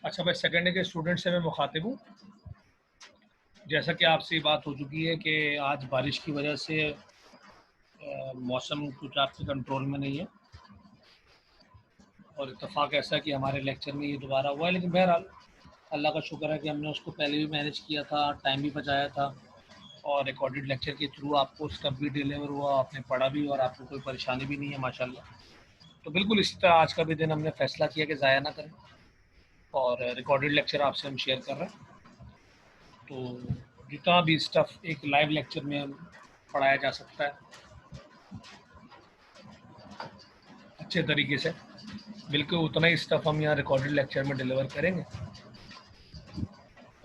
अच्छा भाई, second year के स्टूडेंट से मैं मुखातिब हूँ। जैसा कि आपसे ये बात हो चुकी है कि आज बारिश की वजह से मौसम कुछ आपके कंट्रोल में नहीं है और इत्तेफाक ऐसा कि हमारे लेक्चर में ये दोबारा हुआ है, लेकिन बहरहाल अल्लाह का शुक्र है कि हमने उसको पहले भी मैनेज किया था, टाइम भी बचाया था और रिकॉर्डेड लेक्चर के थ्रू आपको स्टफ भी डिलीवर हुआ, आपने पढ़ा भी और आपको कोई परेशानी भी नहीं है माशाल्लाह। तो बिल्कुल इसी तरह आज का भी दिन हमने फैसला किया कि ज़ाया ना करें और रिकॉर्डेड लेक्चर आपसे हम शेयर कर रहे हैं। तो जितना भी स्टफ एक लाइव लेक्चर में पढ़ाया जा सकता है अच्छे तरीके से, बिल्कुल उतना ही स्टफ हम यहाँ रिकॉर्डेड लेक्चर में डिलीवर करेंगे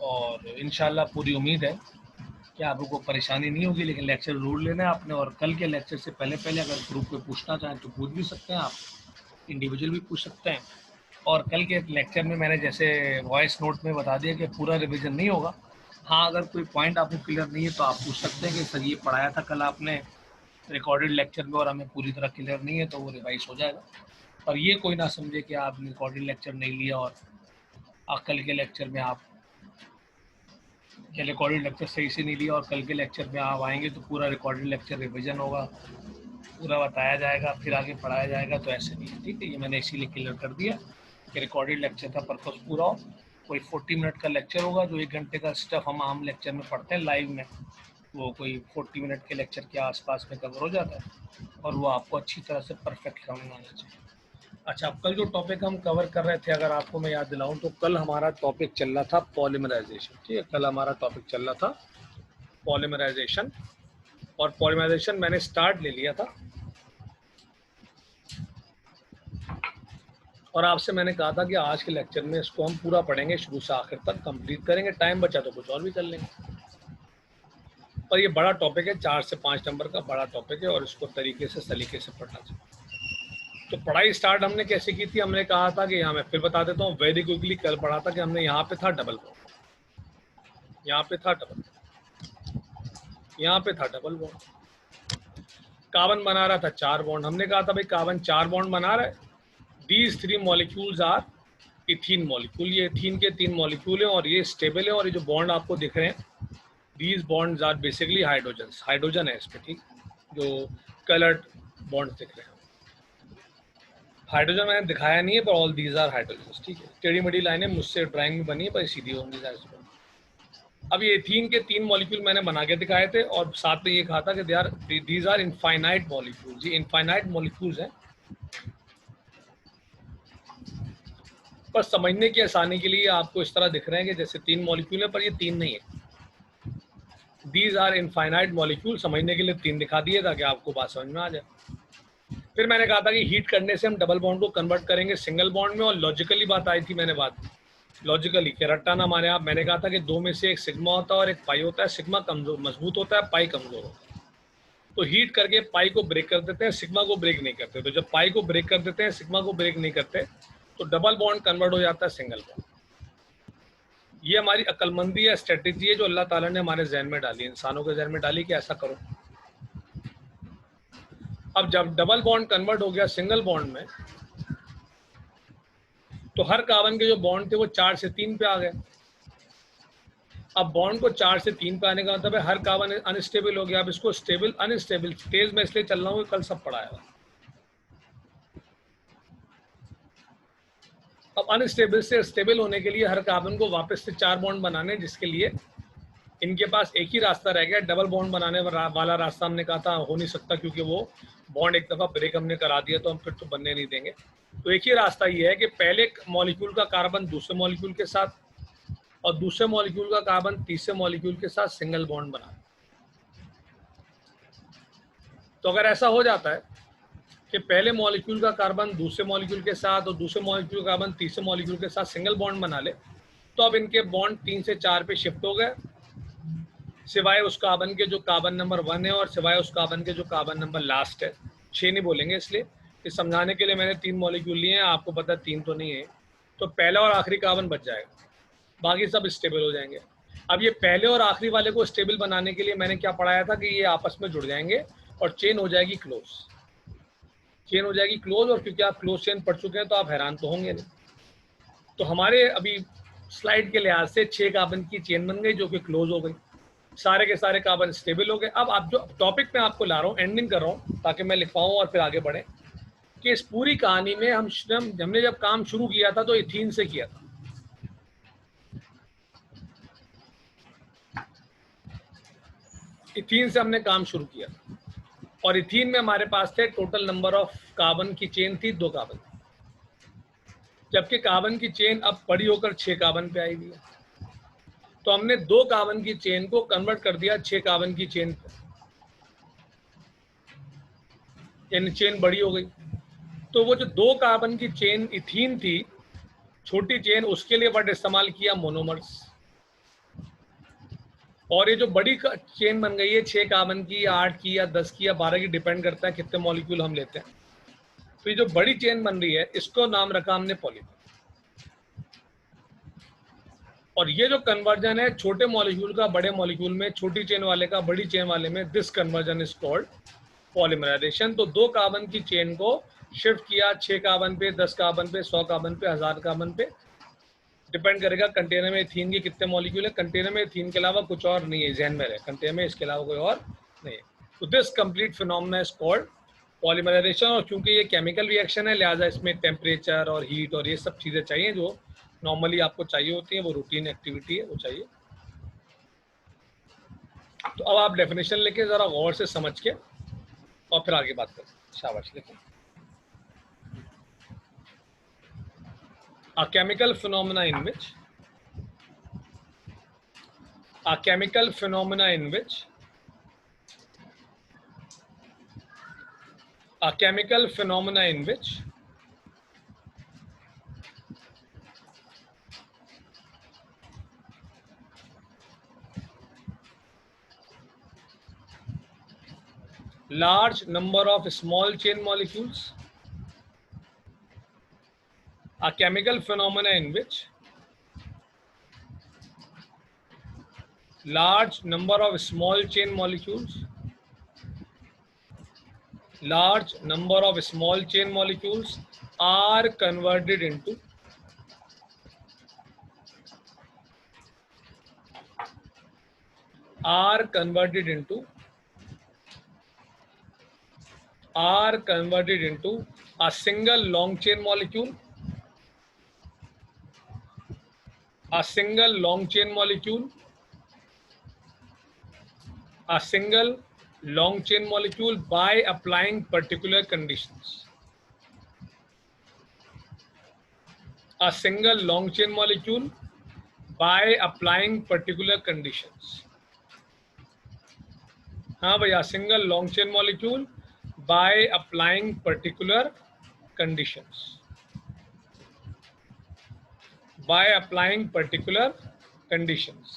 और इंशाल्लाह पूरी उम्मीद है कि आपको कोई परेशानी नहीं होगी। लेकिन लेक्चर ज़रूर लेना है आपने और कल के लेक्चर से पहले पहले अगर ग्रुप में पूछना चाहें तो पूछ भी सकते हैं आप, इंडिविजुअल भी पूछ सकते हैं। और कल के लेक्चर में मैंने जैसे वॉइस नोट में बता दिया कि पूरा रिवीजन नहीं होगा। हाँ, अगर कोई पॉइंट आपको क्लियर नहीं है तो आप पूछ सकते हैं कि सर ये पढ़ाया था कल आपने रिकॉर्डेड लेक्चर में और हमें पूरी तरह क्लियर नहीं है, तो वो रिवाइज हो जाएगा। और ये कोई ना समझे कि आपने रिकॉर्डेड लेक्चर नहीं लिया और कल के लेक्चर में आप रिकॉर्डेड लेक्चर सही से नहीं लिया और कल के लेक्चर में आप आएंगे तो पूरा रिकॉर्डेड लेक्चर रिविजन होगा, पूरा बताया जाएगा, फिर आगे पढ़ाया जाएगा। तो ऐसे नहीं है, ठीक है। ये मैंने इसीलिए क्लियर कर दिया कि रिकॉर्डेड लेक्चर का पर्पज़ पूरा हो। कोई 40 मिनट का लेक्चर होगा, जो 1 घंटे का स्टफ हम आम लेक्चर में पढ़ते हैं लाइव में, वो कोई 40 मिनट के लेक्चर के आसपास में कवर हो जाता है और वो आपको अच्छी तरह से परफेक्ट समझ में आना चाहिए। अच्छा, अब कल जो टॉपिक हम कवर कर रहे थे, अगर आपको मैं याद दिलाऊं तो कल हमारा टॉपिक चल रहा था पॉलीमराइजेशन। ठीक है, कल हमारा टॉपिक चल रहा था पॉलीमराइजेशन और पॉलीमराइजेशन मैंने स्टार्ट ले लिया था और आपसे मैंने कहा था कि आज के लेक्चर में इसको हम पूरा पढ़ेंगे, शुरू से आखिर तक कंप्लीट करेंगे। टाइम बचा तो कुछ और भी कर लेंगे, पर ये बड़ा टॉपिक है, 4 से 5 नंबर का बड़ा टॉपिक है और इसको तरीके से सलीके से पढ़ना चाहिए। तो पढ़ाई स्टार्ट हमने कैसे की थी, हमने कहा था कि यहाँ मैं फिर बता देता हूँ वेरी क्विकली। कल पढ़ा था कि हमने यहाँ पे था डबल बॉन्ड, यहाँ पे था डबल, यहाँ पे था डबल बॉन्ड, कार्बन बना रहा था 4 बॉन्ड। हमने कहा था भाई कार्बन 4 बॉन्ड बना रहा है, these 3 molecules are ethene molecule. ये इथीन के 3 मॉलिक्यूल हैं और ये स्टेबल है। और ये जो बॉन्ड आपको दिख रहे हैं, these bonds are basically hydrogens, hydrogen है इसमें, ठीक। जो कलर्ड बॉन्ड दिख रहे हैं, हाइड्रोजन मैंने दिखाया नहीं है, पर ऑल दीज आर हाइड्रोजन, ठीक है। टेढ़ी मेढ़ी लाइनें मुझसे ड्राइंग में बनी है, पर सीधी होंगी। अब ये एथीन के 3 मॉलिक्यूल मैंने बना के दिखाए थे और साथ में ये कहा था कि दीज आर इनफाइनाइट मॉलिक्यूल्स। ये इनफाइनाइट मॉलिक्यूल्स हैं, पर समझने की आसानी के लिए आपको इस तरह दिख रहे हैं कि जैसे 3 मॉलिक्यूल है, पर ये 3 नहीं है। दीज आर इनफाइनाइट मॉलिक्यूल, समझने के लिए 3 दिखा दिए ताकि आपको बात समझ में आ जाए। फिर मैंने कहा था कि हीट करने से हम डबल बॉन्ड को कन्वर्ट करेंगे सिंगल बॉन्ड में, और लॉजिकली बात आई थी, मैंने बात लॉजिकली कि रट्टा ना माने आप। मैंने कहा था कि 2 में से एक सिग्मा होता है और एक पाई होता है। सिग्मा कमजोर मजबूत होता है, पाई कमजोर होता है। तो हीट करके पाई को ब्रेक कर देते हैं, सिग्मा को ब्रेक नहीं करते। तो जब पाई को ब्रेक कर देते हैं, सिग्मा को ब्रेक नहीं करते, तो डबल बॉन्ड कन्वर्ट हो जाता है सिंगल बॉन्ड। ये हमारी अक्लमंदी या स्ट्रेटेजी है जो अल्लाह ताला ने हमारे जहन में डाली, इंसानों के जहन में डाली कि ऐसा करो। अब जब डबल बॉन्ड कन्वर्ट हो गया सिंगल बॉन्ड में, तो हर कार्बन के जो बॉन्ड थे वो 4 से 3 पे आ गए। अब बॉन्ड को 4 से 3 पे आने का मतलब है हर कार्बन अनस्टेबल हो गया। अब इसको स्टेबल अनस्टेबल, तेज में इसलिए चल रहा हूँ, कल सब पढ़ाया। अब अनस्टेबल से स्टेबल होने के लिए हर कार्बन को वापस से 4 बॉन्ड बनाने, जिसके लिए इनके पास एक ही रास्ता रह गया। डबल बॉन्ड बनाने वाला रास्ता हमने कहा था हो नहीं सकता, क्योंकि वो बॉन्ड एक दफ़ा ब्रेक हमने करा दिया तो हम फिर तो बनने नहीं देंगे। तो एक ही रास्ता ये है कि पहले मॉलिक्यूल का कार्बन दूसरे मॉलिक्यूल के साथ और दूसरे मॉलिक्यूल का कार्बन तीसरे मॉलिक्यूल के साथ सिंगल बॉन्ड बना। तो अगर ऐसा हो जाता है कि पहले मॉलिक्यूल का कार्बन दूसरे मॉलिक्यूल के साथ और दूसरे मॉलिक्यूल का कार्बन तीसरे मॉलिक्यूल के साथ सिंगल बॉन्ड बना ले, तो अब इनके बॉन्ड 3 से 4 पे शिफ्ट हो गए, सिवाय उस कार्बन के जो कार्बन नंबर 1 है और सिवाय उस कार्बन के जो कार्बन नंबर लास्ट है। 6 नहीं बोलेंगे, इसलिए कि समझाने के लिए मैंने 3 मॉलिक्यूल लिए हैं, आपको पता है 3 तो नहीं है। तो पहला और आखिरी कार्बन बच जाएगा, बाकी सब स्टेबल हो जाएंगे। अब ये पहले और आखिरी वाले को स्टेबल बनाने के लिए मैंने क्या पढ़ाया था कि ये आपस में जुड़ जाएंगे और चेन हो जाएगी क्लोज, चेन हो जाएगी क्लोज। और क्योंकि आप क्लोज चेन पढ़ चुके हैं तो आप हैरान तो होंगे नहीं। तो हमारे अभी स्लाइड के लिहाज से 6 कार्बन की चेन बन गई जो कि क्लोज हो गई, सारे के सारे कार्बन स्टेबल हो गए। अब आप जो टॉपिक में आपको ला रहा हूँ, एंडिंग कर रहा हूँ ताकि मैं लिख पाऊँ और फिर आगे बढ़े, कि इस पूरी कहानी में हमने जब काम शुरू किया था तो इथीन से किया था। इथीन से हमने काम शुरू किया और इथीन में हमारे पास थे टोटल नंबर ऑफ कार्बन की चेन थी 2 कार्बन, जबकि कार्बन की चेन अब बड़ी होकर 6 कार्बन पे आई हुई है। तो हमने 2 कार्बन की चेन को कन्वर्ट कर दिया 6 कार्बन की चेन पे, यानी चेन बड़ी हो गई। तो वो जो 2 कार्बन की चेन इथीन थी, छोटी चेन, उसके लिए वर्ड इस्तेमाल किया मोनोमर्स। और ये जो बड़ी चेन बन गई है 6 कार्बन की या 8 की या 10 की या 12 की, डिपेंड करता है कितने मॉलिक्यूल हम लेते हैं। तो ये जो बड़ी चेन बन रही है इसको नाम रखा हमने पॉलीमर। और ये जो कन्वर्जन है छोटे मॉलिक्यूल का बड़े मॉलिक्यूल में, छोटी चेन वाले का बड़ी चेन वाले में, this conversion is called polymerisation. तो 2 कार्बन की चेन को शिफ्ट किया 6 कार्बन पे, 10 कार्बन पे, 100 कार्बन पे, 1000 कार्बन पे, डिपेंड करेगा कंटेनर में इथीन के कितने मॉलिक्यूल है। कंटेनर में इथीन के अलावा कुछ और नहीं है, जहन में रहे, कंटेनर में इसके अलावा कोई और नहीं है। तो this complete phenomena is called polymerisation. और क्योंकि ये केमिकल रिएक्शन है लिहाजा इसमें टेम्परेचर और हीट और ये सब चीज़ें चाहिए जो नॉर्मली आपको चाहिए होती है, वो रूटीन एक्टिविटी है, वो चाहिए। तो अब आप डेफिनेशन लेके ज़रा गौर से समझ के और फिर आगे बात करें। शाबाश, लिखें। A chemical phenomena in which a chemical phenomena in which a chemical phenomena in which large number of small chain molecules, a chemical phenomena in which large number of small chain molecules, large number of small chain molecules are converted into a single long chain molecule, a single long chain molecule, a single long chain molecule by applying particular conditions. A single long chain molecule by applying particular conditions. हाँ भैया, single long chain molecule by applying particular conditions. By applying particular conditions.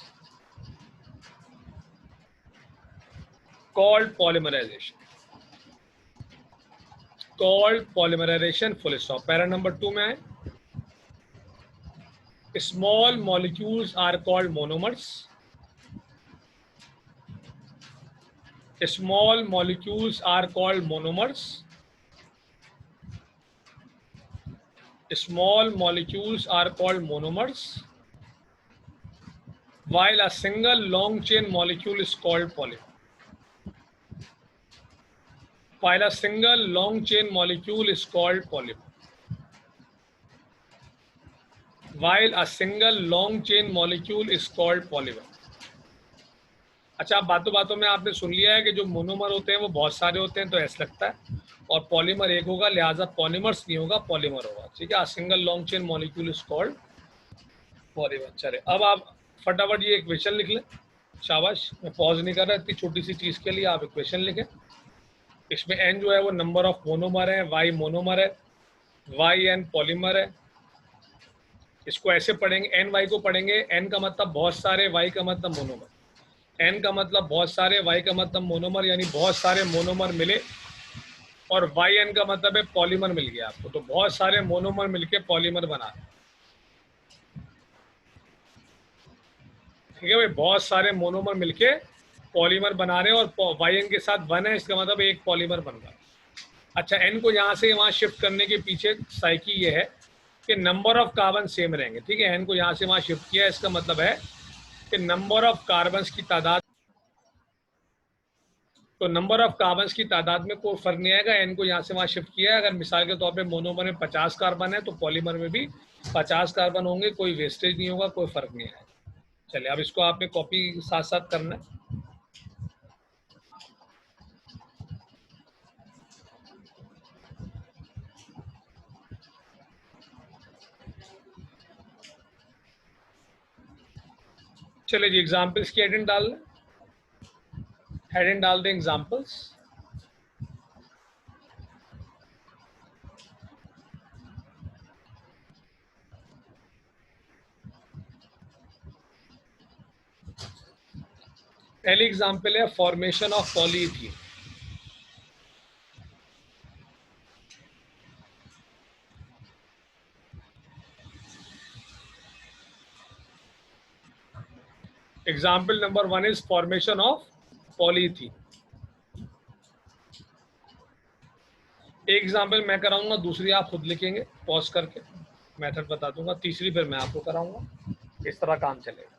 Called polymerization. Called polymerization, full stop. Para number 2 में आए. Small molecules are called monomers. Small molecules are called monomers. Small molecules are called monomers, while a single long chain molecule is called polymer. While a single long chain molecule is called polymer. While a single long chain molecule is called polymer. अच्छा, बातों बातों में आपने सुन लिया है कि जो monomer होते हैं वो बहुत सारे होते हैं तो ऐसा लगता है, और पॉलीमर एक होगा, लिहाजा पॉलीमर्स नहीं होगा, पॉलीमर होगा। ठीक है, single long chain molecule is called polymer. चले, अब आप फटाफट ये इक्वेशन लिख लें। शाबाश, मैं पॉज नहीं कर रहा, इतनी छोटी सी चीज़ के लिए आप इक्वेशन लिखें। इसमें एन जो है वो नंबर ऑफ मोनोमर है, वाई मोनोमर है, वाई एन पॉलीमर है। इसको ऐसे पढ़ेंगे, एन वाई को पढ़ेंगे, एन का मतलब बहुत सारे, वाई का मतलब मोनोमर। एन का मतलब बहुत सारे, वाई का मतलब मोनोमर, यानी बहुत सारे मोनोमर मिले, और वाई एन का मतलब है पॉलीमर मिल गया आपको। तो बहुत सारे मोनोमर मिलके पॉलीमर बना रहे, ठीक है भाई, बहुत सारे मोनोमर मिलके पॉलीमर बना रहे हैं, और वाई एन के साथ 1 है, इसका मतलब एक पॉलीमर बन रहा है। अच्छा, एन को यहाँ से वहाँ शिफ्ट करने के पीछे साइकी ये है कि नंबर ऑफ कार्बन सेम रहेंगे, ठीक है। एन को यहाँ से वहाँ शिफ्ट किया, इसका मतलब है कि नंबर ऑफ कार्बन्स की तादाद, तो नंबर ऑफ कार्बन्स की तादाद में कोई फर्क नहीं आएगा। एन को यहाँ से वहाँ शिफ्ट किया है। अगर मिसाल के तौर पे मोनोमर में 50 कार्बन है तो पॉलीमर में भी 50 कार्बन होंगे, कोई वेस्टेज नहीं होगा, कोई फर्क नहीं आएगा। चलिए, अब इसको आपने कॉपी साथ साथ करना है। चलिए जी, एग्जाम्पल्स की हेडिंग डाल दें, हेडिंग डाल दें एग्जाम्पल्स। पहली एग्जाम्पल है formation of polythene. Example number 1 is formation of polythene. एक एग्जाम्पल मैं कराऊंगा, दूसरी आप खुद लिखेंगे पॉज करके, मेथड बता दूंगा, तीसरी फिर मैं आपको कराऊंगा। इस तरह काम चलेगा।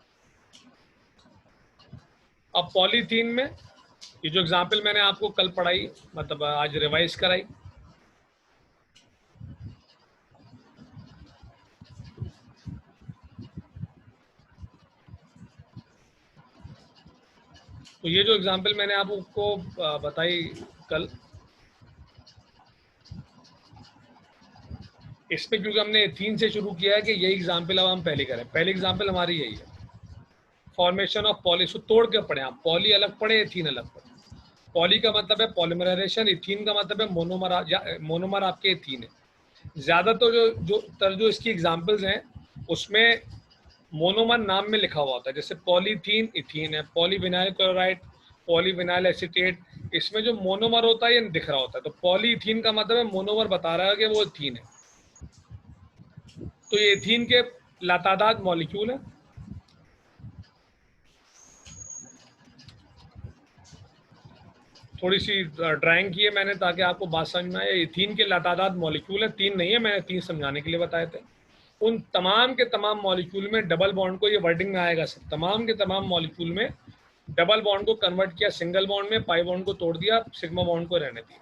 अब पॉलीथीन में ये जो एग्जाम्पल मैंने आपको कल पढ़ाई, मतलब आज रिवाइज कराई, तो ये जो एग्जाम्पल मैंने आपको बताई कल, इसमें क्योंकि हमने एथीन से शुरू किया है कि यही एग्जाम्पल अब हम पहले करें। पहली एग्जाम्पल हमारी यही है, फॉर्मेशन ऑफ पॉली। इसको तोड़ के पढ़े आप, पॉली अलग पढ़े, एथीन अलग पढ़े। पॉली का मतलब है पॉलीमराइजेशन, इथीन का मतलब है मोनोमर, मोनोमर आपके इथीन है। ज़्यादा तो जो इसकी एग्जाम्पल्स हैं उसमें मोनोमर नाम में लिखा हुआ होता है, जैसे पॉलीथीन इथीन है, पॉलीविनाइल क्लोराइड, पॉलीविनाइल एसीटेट, इसमें जो मोनोमर होता है ये दिख रहा होता है। तो पॉलीथीन का मतलब है मोनोमर बता रहा है कि वो इथीन है। तो ये इथीन के लातादाद मॉलिक्यूल है। थोड़ी सी ड्राइंग की है मैंने ताकि आपको बात समझ में आए। इथीन के लातादाद मॉलिक्यूल है, 3 नहीं है, मैंने 3 समझाने के लिए बताए थे। उन तमाम के तमाम मॉलिक्यूल में डबल बॉन्ड को, ये वर्डिंग में आएगा सर, तमाम के तमाम मॉलिक्यूल में डबल बॉन्ड को कन्वर्ट किया सिंगल बॉन्ड में, पाई बॉन्ड को तोड़ दिया, सिग्मा बॉन्ड को रहने दिया।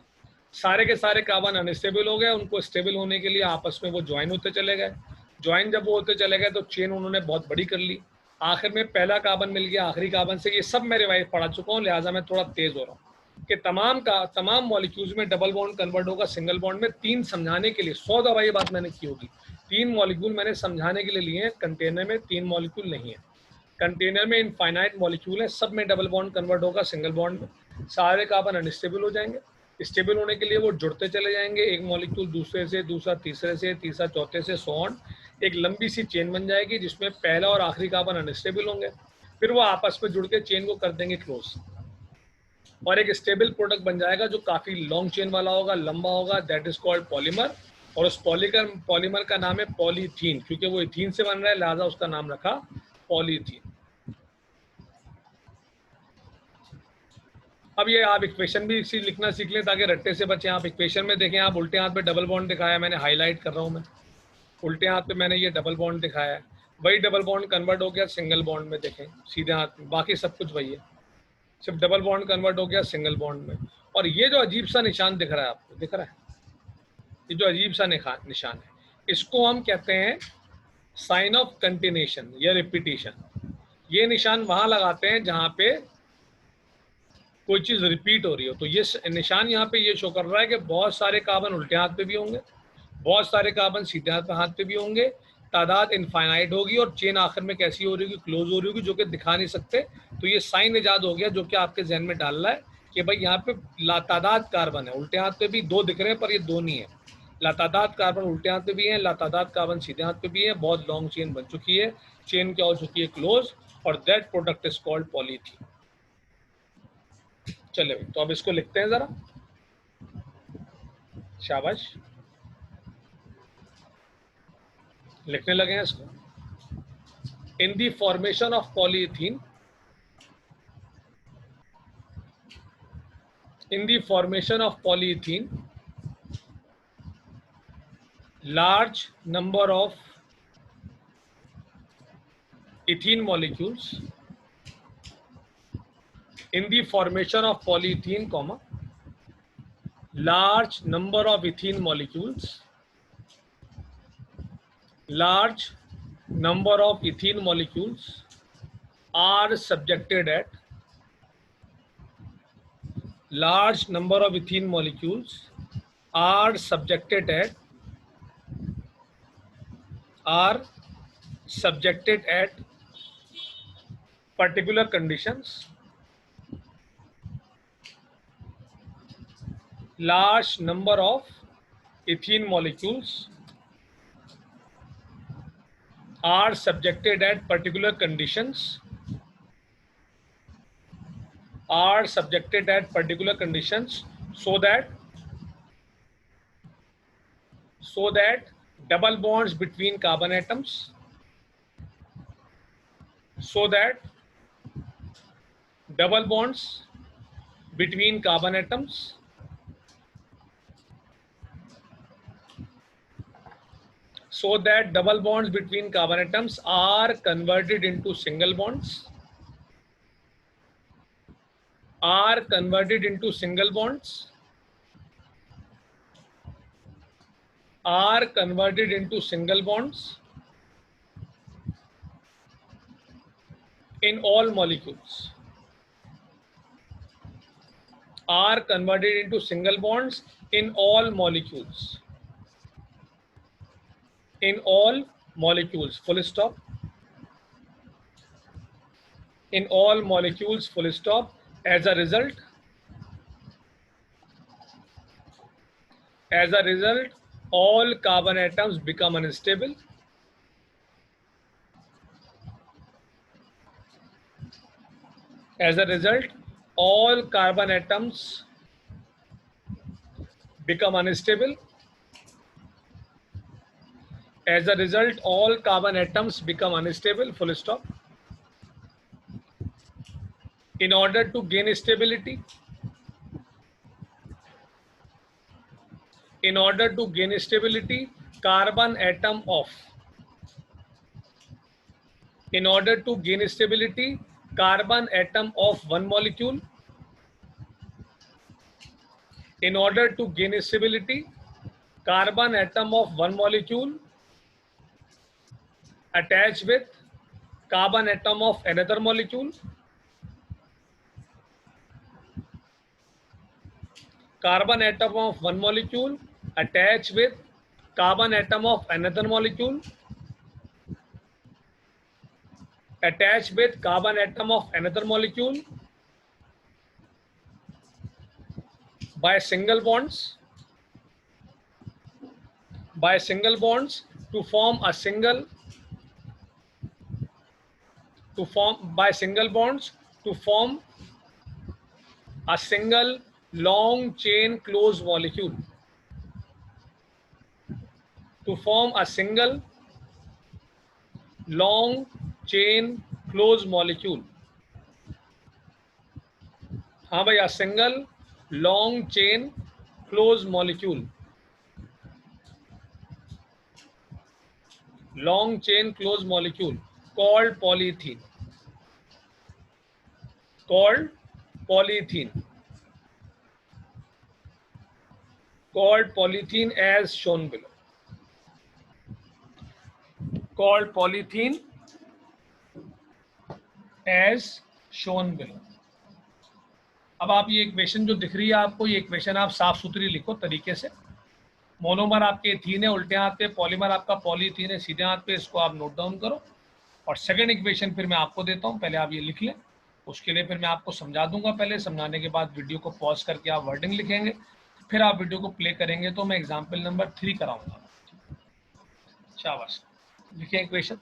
सारे के सारे कार्बन अनस्टेबल हो गए, उनको स्टेबल होने के लिए आपस में वो ज्वाइन होते चले गए। ज्वाइन जब वो होते चले गए तो चेन उन्होंने बहुत बड़ी कर ली। आखिर में पहला कार्बन मिल गया आखिरी कार्बन से। ये सब मैं रिवाइज पढ़ा चुका हूँ, लिहाजा मैं थोड़ा तेज हो रहा हूँ कि तमाम मॉलिक्यूल्स में डबल बॉन्ड कन्वर्ट होगा सिंगल बॉन्ड में। 3 समझाने के लिए 100 दफा ये बात मैंने की होगी। 3 मॉलिक्यूल मैंने समझाने के लिए लिए हैं। कंटेनर में 3 मॉलिक्यूल नहीं है, कंटेनर में इनफाइनाइट मॉलिक्यूल है, सब में डबल बॉन्ड कन्वर्ट होगा सिंगल बॉन्ड में। सारे कार्बन अनस्टेबल हो जाएंगे। स्टेबल होने के लिए वो जुड़ते चले जाएंगे, एक मॉलिक्यूल दूसरे से, दूसरा तीसरे से, तीसरा चौथे से, सो ऑन। एक लंबी सी चेन बन जाएगी जिसमें पहला और आखिरी कार्बन अनस्टेबल होंगे। फिर वो आपस में जुड़ के चेन को कर देंगे क्लोज, और एक स्टेबल प्रोडक्ट बन जाएगा जो काफी लॉन्ग चेन वाला होगा, लंबा होगा, दैट इज कॉल्ड पॉलीमर। और उस पॉलीमर का नाम है पॉलीथीन, क्योंकि वो इथीन से बन रहा है, लिहाजा उसका नाम रखा पॉलीथीन। अब ये आप इक्वेशन भी इसी लिखना सीख लें ताकि रट्टे से बचें। आप इक्वेशन में देखें, आप उल्टे हाथ पे डबल बॉन्ड दिखाया, मैंने हाईलाइट कर रहा हूँ मैं, उल्टे हाथ पे मैंने ये डबल बॉन्ड दिखाया है। वही डबल बॉन्ड कन्वर्ट हो गया सिंगल बॉन्ड में, देखें सीधे हाथ में, बाकी सब कुछ वही है, सिर्फ डबल बॉन्ड कन्वर्ट हो गया सिंगल बॉन्ड में। और ये जो अजीब सा निशान दिख रहा है आपको, दिख रहा है ये जो अजीब सा निशान है, इसको हम कहते हैं साइन ऑफ कंटिन्यूएशन या रिपीटिशन। ये निशान वहां लगाते हैं जहां पे कोई चीज रिपीट हो रही हो। तो ये निशान यहाँ पे ये शो कर रहा है कि बहुत सारे कार्बन उल्टे हाथ पे भी होंगे, बहुत सारे कार्बन सीधे हाथ पे भी होंगे, तादाद इनफाइनाइट होगी, और चेन आखिर में कैसी हो रही होगी, क्लोज हो रही होगी, जो कि दिखा नहीं सकते। तो ये साइन इजाद हो गया जो कि आपके जहन में डाल रहा है कि भाई यहाँ पे लातादाद कार्बन है। उल्टे हाथ पे भी 2 दिख रहे हैं पर ये 2 नहीं है, लातादाद कार्बन उल्टे हाथ पे भी है, लातादाद कार्बन सीधे हाथ पे भी है। बहुत लॉन्ग चेन बन चुकी है, चेन क्या हो चुकी है, क्लोज, और that product is called polythene. चले भाई, तो अब इसको लिखते हैं जरा, शाबाश, लिखने लगे हैं इसको। In the formation of polythene, in the formation of polyethylene, large number of ethene molecules in the formation of polyethylene, comma, large number of ethene molecules, large number of ethene molecules are subjected at, large number of ethene molecules are subjected at, are subjected at particular conditions, large number of ethene molecules are subjected at particular conditions, are subjected at particular conditions, so that double bonds between carbon atoms, so that double bonds between carbon atoms so that double bonds between carbon atoms are converted into single bonds, are converted into single bonds, are converted into single bonds in all molecules, are converted into single bonds in all molecules, in all molecules, full stop, in all molecules, full stop. As a result, all carbon atoms become unstable. As a result, all carbon atoms become unstable. As a result, all carbon atoms become unstable, full stop. In order to gain stability, in order to gain stability, carbon atom of, in order to gain stability, carbon atom of one molecule, in order to gain stability, carbon atom of one molecule attached with carbon atom of another molecule, carbon atom of one molecule attached with carbon atom of another molecule, attached with carbon atom of another molecule by single bonds, by single bonds to form a single, to form by single bonds to form a single long chain closed molecule, to form a single long chain closed molecule. हाँ भाई, a single long chain closed molecule, long chain closed molecule called polyethylene, called polyethylene, called polyethylene as shown below, called polyethylene as shown below. अब आप ये equation जो दिख रही है आपको, ये इक्वेशन आप साफ सुथरी लिखो तरीके से. मोनोमर आपके एथीन है उल्टे हाथ पे, पॉलीमर आपका पॉलीथीन है सीधे हाथ पे, इसको आप नोट डाउन करो. और सेकंड इक्वेशन फिर मैं आपको देता हूँ, पहले आप ये लिख लें. उसके लिए फिर मैं आपको समझा दूंगा, पहले समझाने के बाद वीडियो को पॉज करके आप वर्डिंग लिखेंगे, फिर आप वीडियो को प्ले करेंगे तो मैं एग्जाम्पल नंबर 3 कराऊंगा. शाबाश, लिखें इक्वेशन.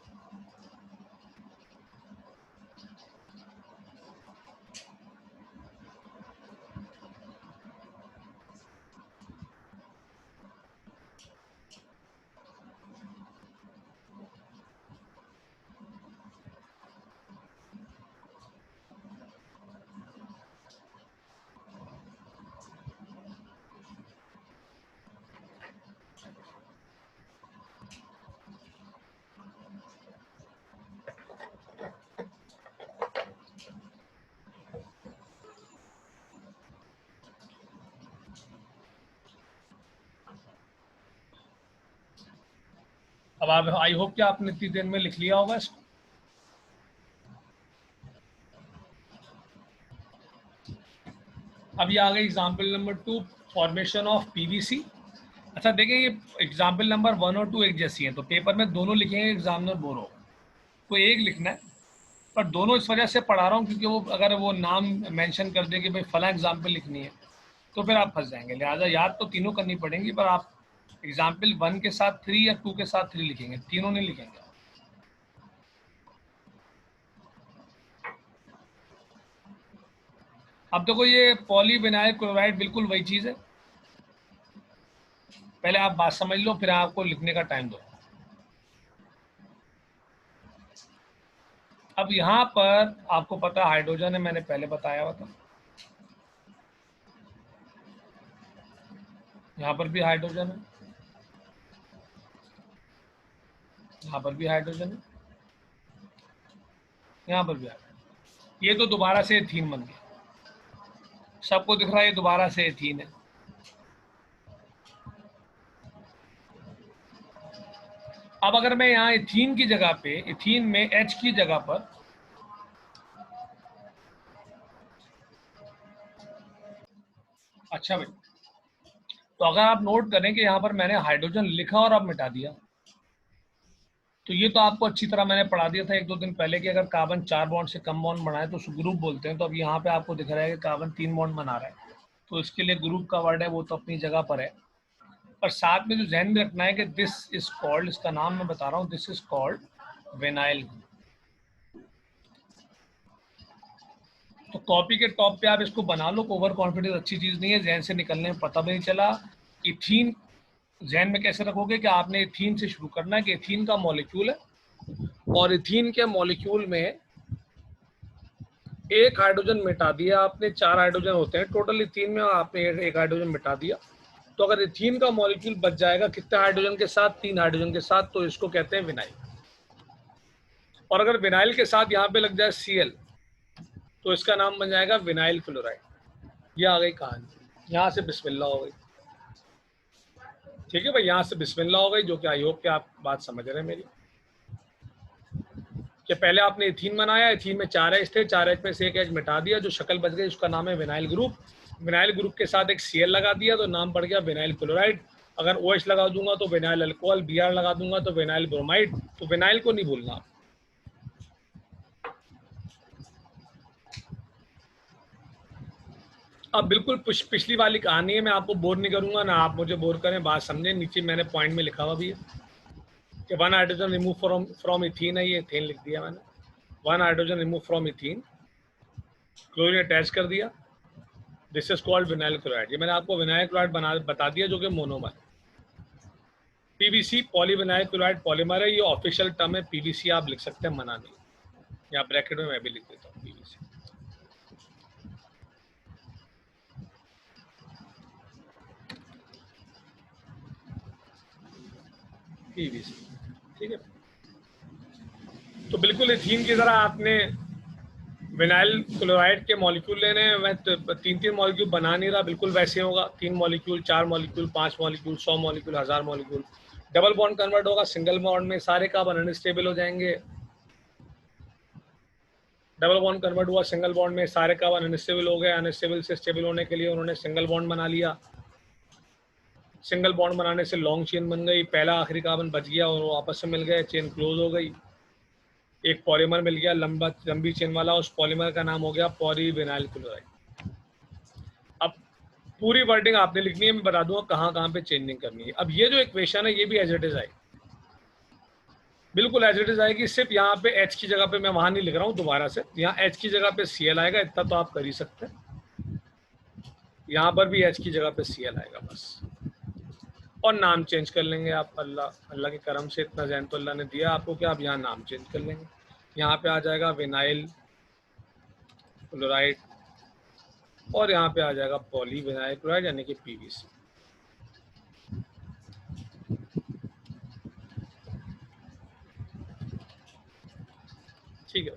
अब आप, आई होप कि आपने इतनी देर में लिख लिया होगा इसको। अब ये आ गई example number 2, formation of PVC. अच्छा देखें, ये एग्जाम्पल नंबर 1 और 2 एक जैसी हैं, तो पेपर में दोनों लिखेंगे एग्जामिनर बोरो, कोई एक लिखना है। पर दोनों इस वजह से पढ़ा रहा हूँ क्योंकि वो अगर वो नाम मेंशन कर दे कि भाई फला एग्जाम्पल लिखनी है तो फिर आप फंस जाएंगे। लिहाजा याद तो तीनों करनी पड़ेंगी, पर आप एग्जाम्पल 1 के साथ 3 या 2 के साथ 3 लिखेंगे, तीनों नहीं लिखेंगे। अब देखो ये पॉलीविनाइल क्लोराइड बिल्कुल वही चीज़ है। पहले आप बात समझ लो, फिर आपको लिखने का टाइम दो। अब यहाँ पर आपको पता हाइड्रोजन है, मैंने पहले बताया हुआ था। यहाँ पर भी हाइड्रोजन है, यहाँ पर भी हाइड्रोजन है, यहाँ पर भी हाइड्रोजन। ये तो दोबारा से एथीन बन गया, सबको दिख रहा है ये दोबारा से एथीन है। अब अगर मैं यहाँ एथीन की जगह पे, एथीन में एच की जगह पर, अच्छा भाई, तो अगर आप नोट करें कि यहाँ पर मैंने हाइड्रोजन लिखा और अब मिटा दिया, तो ये तो आपको अच्छी तरह मैंने पढ़ा दिया था 1-2 दिन पहले कि अगर कार्बन 4 बॉन्ड से कम बॉन्ड बनाए तो उस ग्रुप बोलते हैं। तो अब यहाँ पे आपको दिख रहा है कि कार्बन 3 बॉन्ड बना रहा है, तो इसके लिए ग्रुप का वर्ड है वो तो अपनी जगह पर है। पर साथ में जो ध्यान में रखना है कि दिस इज कॉल्ड, इसका नाम मैं बता रहा हूँ, दिस इज कॉल्ड विनाइल। तो कॉपी के टॉप पे आप इसको बना लो, ओवर कॉन्फिडेंस अच्छी चीज़ नहीं है, जहन से निकलने में पता भी नहीं चला। इथीन जहन में कैसे रखोगे कि आपने इथीन से शुरू करना है कि इथीन का मॉलिक्यूल है और इथीन के मॉलिक्यूल में एक हाइड्रोजन मिटा दिया आपने, 4 हाइड्रोजन होते हैं टोटल इथीन में, आपने एक हाइड्रोजन मिटा दिया। तो अगर इथीन का मॉलिक्यूल बच जाएगा कितने हाइड्रोजन के साथ, 3 हाइड्रोजन के साथ, तो इसको कहते हैं विनाइल। और अगर विनाइल के साथ यहाँ पे लग जाए Cl तो इसका नाम बन जाएगा विनाइल क्लोराइड। ये आ गई कहानी, यहाँ से बिस्मिल्लाह हो गई। ठीक है भाई, यहाँ से बिस्मिल्लाह हो गई, जो कि आई होप कि आप बात समझ रहे हैं मेरी। कि पहले आपने इथीन बनाया, इथीन में 4 एच थे, 4 एच में से एक एच मिटा दिया, जो शक्ल बच गई उसका नाम है विनाइल ग्रुप। विनाइल ग्रुप के साथ एक Cl लगा दिया तो नाम पड़ गया विनाइल क्लोराइड। अगर OH लगा दूंगा तो विनाइल अल्कोहल, Br लगा दूंगा तो विनाइल ब्रोमाइड। तो विनाइल को नहीं भूलना। अब बिल्कुल पिछली वाली कहानी है, मैं आपको बोर नहीं करूंगा ना आप मुझे बोर करें, बात समझें। नीचे मैंने पॉइंट में लिखा हुआ भी है कि 1 हाइड्रोजन रिमूव फ्रॉम इथीन है, ये इथेन लिख दिया मैंने। 1 hydrogen remove from ethene, chlorine attach कर दिया, this is called vinyl chloride. ये मैंने आपको विनाइल क्लोराइड बता दिया जो कि monomer. PVC polyvinyl chloride polymer है, ये ऑफिशियल टर्म है। पीवीसी आप लिख सकते हैं, मना नहीं। या ब्रैकेट में मैं भी लिख देता हूँ पीवीसी। पीवीसी ठीक है। तो बिल्कुल इथीन की तरह आपने विनाइल क्लोराइड के मॉलिक्यूल लेने हैं। मैं 3-3 मॉलिक्यूल बना नहीं रहा, बिल्कुल वैसे होगा। 3 molecule, 4 molecule, 5 molecule, 100 molecule, 1000 molecule. Double bond convert होगा सिंगल बॉन्ड में, सारे कार्बन अनस्टेबल हो जाएंगे। डबल बॉन्ड कन्वर्ट हुआ सिंगल बॉन्ड में, सारे कार्बन अनस्टेबल हो गए। अनस्टेबल से स्टेबल होने के लिए उन्होंने सिंगल बॉन्ड बना लिया। सिंगल बॉन्ड बनाने से लॉन्ग चेन बन गई, पहला आखिरी कार्बन बच गया और वो आपस में मिल गए, चेन क्लोज हो गई। एक पॉलीमर मिल गया लंबी चेन वाला, उस पॉलीमर का नाम हो गया पॉलीविनाइल क्लोराइड। अब पूरी वर्डिंग आपने लिखनी है, मैं बता दूंगा कहाँ कहाँ पे चेंजिंग करनी है। अब ये जो इक्वेशन है ये भी एज इट इज आएगी, बिल्कुल एज इट इज आएगी। सिर्फ यहाँ पे H की जगह पे, मैं वहां नहीं लिख रहा हूँ दोबारा से, यहाँ H की जगह पे Cl आएगा, इतना तो आप कर ही सकते हैं। यहाँ पर भी H की जगह पे Cl आएगा बस, और नाम चेंज कर लेंगे आप। अल्लाह के करम से इतना जहन तो अल्लाह ने दिया आपको कि आप यहाँ नाम चेंज कर लेंगे। यहाँ पे आ जाएगा विनाइल क्लोराइड और यहाँ पे आ जाएगा पॉलीविनाइल क्लोराइड यानी कि पीवीसी। ठीक है,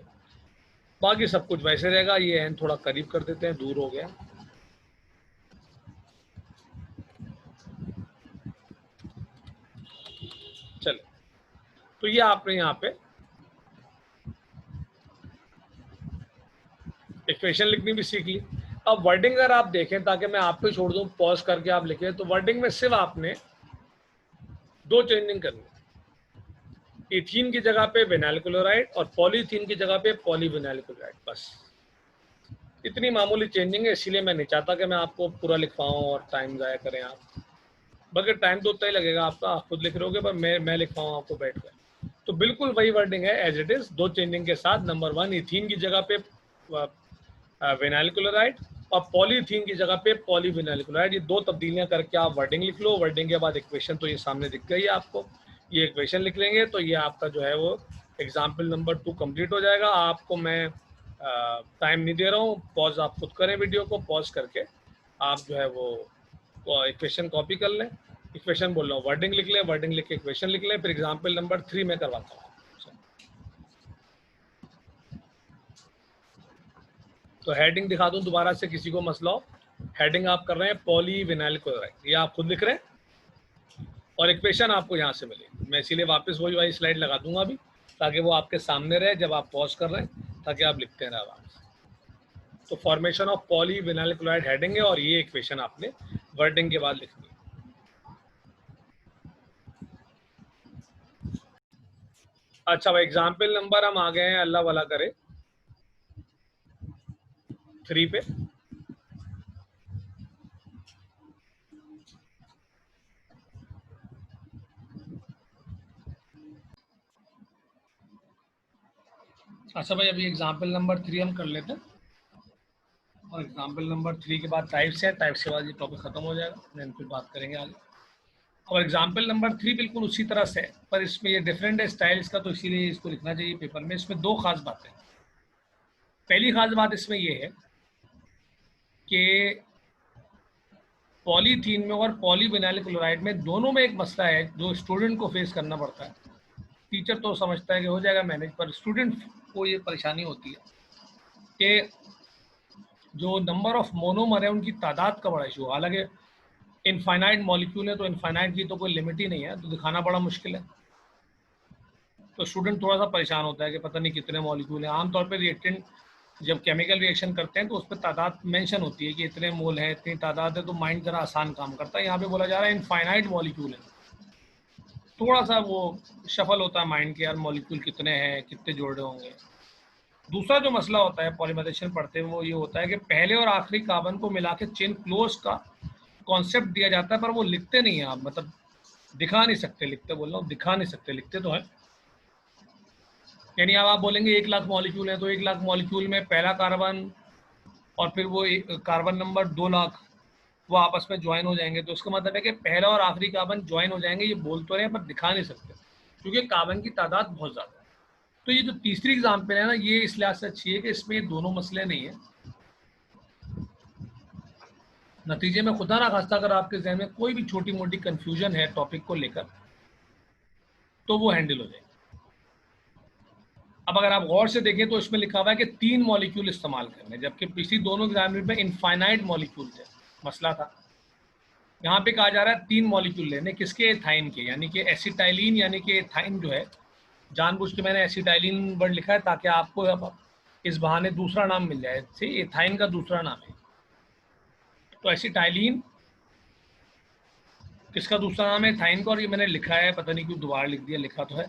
बाकी सब कुछ वैसे रहेगा। ये एन थोड़ा करीब कर देते हैं, दूर हो गया। चलो तो ये आपने यहाँ पे इक्वेशन लिखनी भी सीख ली। अब वर्डिंग अगर आप देखें, ताकि मैं आप पे छोड़ दूं, पॉज करके आप लिखें, तो वर्डिंग में सिर्फ आपने दो चेंजिंग करनी, इथीन की जगह पे विनाइल क्लोराइड और पॉलीथीन की जगह पे पॉलीविनाइल क्लोराइड, बस इतनी मामूली चेंजिंग है। इसीलिए मैं नहीं चाहता कि मैं आपको पूरा लिखवाऊं और टाइम ज़ाया करें आप, बल्कि टाइम तो उतना ही लगेगा आपका, आप खुद लिख रहे पर मैं लिखवाऊँ आपको बैठ कर। तो बिल्कुल वही वर्डिंग है एज इट इज़, दो चेंजिंग के साथ। नंबर 1, इथीन की जगह पे विनाइल क्लोराइड और पॉलीथीन की जगह पे पॉलीविनाइल क्लोराइड, ये दो तब्दीलियां करके आप वर्डिंग लिख लो। वर्डिंग के बाद इक्वेशन तो ये सामने दिख गई है आपको, ये इक्वेशन लिख लेंगे तो ये आपका जो है वो एग्जाम्पल नंबर 2 कंप्लीट हो जाएगा। आपको मैं टाइम नहीं दे रहा हूँ, पॉज आप खुद करें, वीडियो को पॉज करके आप जो है वो इक्वेशन कॉपी कर लें, इक्वेशन बोल रहा हूँ, वर्डिंग लिख लें, वर्डिंग लिख के इक्वेशन लिख लें, फिर एग्जाम्पल नंबर 3 में करवाता हूँ। तो हेडिंग दिखा दूं दोबारा से, किसी को मसला हो। हेडिंग आप कर रहे हैं पॉलीविनाइल क्लोराइड, ये आप खुद लिख रहे हैं और इक्वेशन आपको यहाँ से मिलेगी। मैं इसीलिए वापस वही वाली स्लाइड लगा दूंगा अभी, ताकि वो आपके सामने रहे जब आप पॉज कर रहे हैं, ताकि आप लिखते रहें आराम से। तो formation of polyvinyl chloride heading है और ये इक्वेशन आपने वर्डिंग के बाद लिखनी है। अच्छा भाई, एग्जाम्पल नंबर हम आ गए हैं, अल्लाह वाला करे, 3 पे। अच्छा भाई, अभी एग्जाम्पल नंबर 3 हम कर लेते हैं और एग्जाम्पल नंबर 3 के बाद टाइप्स है, टाइप्स के बाद ये टॉपिक खत्म हो जाएगा, देन फिर बात करेंगे आगे। और एग्जाम्पल नंबर 3 बिल्कुल उसी तरह से, पर इसमें ये डिफरेंट है स्टाइल्स का, तो इसीलिए इसको लिखना चाहिए पेपर में। इसमें दो खास बातें। पहली खास बात इसमें ये है कि पॉलीथीन में और पॉलीविनाइल क्लोराइड में दोनों में एक मसला है जो स्टूडेंट को फेस करना पड़ता है। टीचर तो समझता है कि हो जाएगा मैनेज, पर स्टूडेंट को ये परेशानी होती है कि जो नंबर ऑफ मोनोमर है उनकी तादाद का बड़ा इशू। हालांकि इनफाइनाइट मॉलिक्यूल है तो इनफाइनाइट की तो कोई लिमिट ही नहीं है, तो दिखाना बड़ा मुश्किल है। तो स्टूडेंट थोड़ा सा परेशान होता है कि पता नहीं कितने मॉलिक्यूल हैं। आमतौर पर रिएक्टेंट जब केमिकल रिएक्शन करते हैं तो उस पर तादाद मेंशन होती है कि इतने मोल है, इतनी तादाद है, तो माइंड जरा आसान काम करता है। यहाँ पे बोला जा रहा है इनफाइनाइट मॉलिक्यूल है, थोड़ा सा वो शफल होता है माइंड के, यार मॉलिक्यूल कितने हैं, कितने जोड़े होंगे। दूसरा जो मसला होता है पॉलीमराइजेशन पढ़ते हैं वो ये होता है कि पहले और आखिरी कार्बन को मिला के चेन क्लोज का कॉन्सेप्ट दिया जाता है, पर वो लिखते नहीं है आप, मतलब दिखा नहीं सकते, लिखते बोल रहा हूँ, दिखा नहीं सकते, लिखते तो है। यानी अब आप बोलेंगे 1 लाख मॉलिक्यूल है तो 1 लाख मॉलिक्यूल में पहला कार्बन और फिर वो कार्बन नंबर 2 लाख वो आपस में ज्वाइन हो जाएंगे, तो उसका मतलब है कि पहला और आखिरी कार्बन ज्वाइन हो जाएंगे। ये बोल तो रहे हैं पर दिखा नहीं सकते, क्योंकि कार्बन की तादाद बहुत ज़्यादा है। तो ये जो तीसरी एग्जाम्पल है ना, ये इस लिहाज से अच्छी है कि इसमें ये दोनों मसले नहीं है। नतीजे में खुदा ना खास्ता अगर आपके जहन में कोई भी छोटी मोटी कंफ्यूजन है टॉपिक को लेकर, तो वो हैंडल हो जाएगी। अब अगर आप गौर से देखें तो इसमें लिखा हुआ है कि 3 मॉलिक्यूल इस्तेमाल करने, जबकि पिछली दोनों एग्जाम्पल में इनफाइनाइट मॉलिक्यूल थे, मसला था। यहाँ पे कहा जा रहा है 3 मॉलिक्यूल लेने, किसके? एथाइन के, यानी कि एसिटाइलिन, यानी कि एथाइन जो है, जानबूझ के मैंने एसिटाइलिन वर्ड लिखा है ताकि आपको अब इस बहाने दूसरा नाम मिल जाए। एथाइन का दूसरा नाम है, तो एसिटाइलिन किसका दूसरा नाम है? एथाइन का। और ये मैंने लिखा है, पता नहीं क्यों दोबारा लिख दिया, लिखा तो है।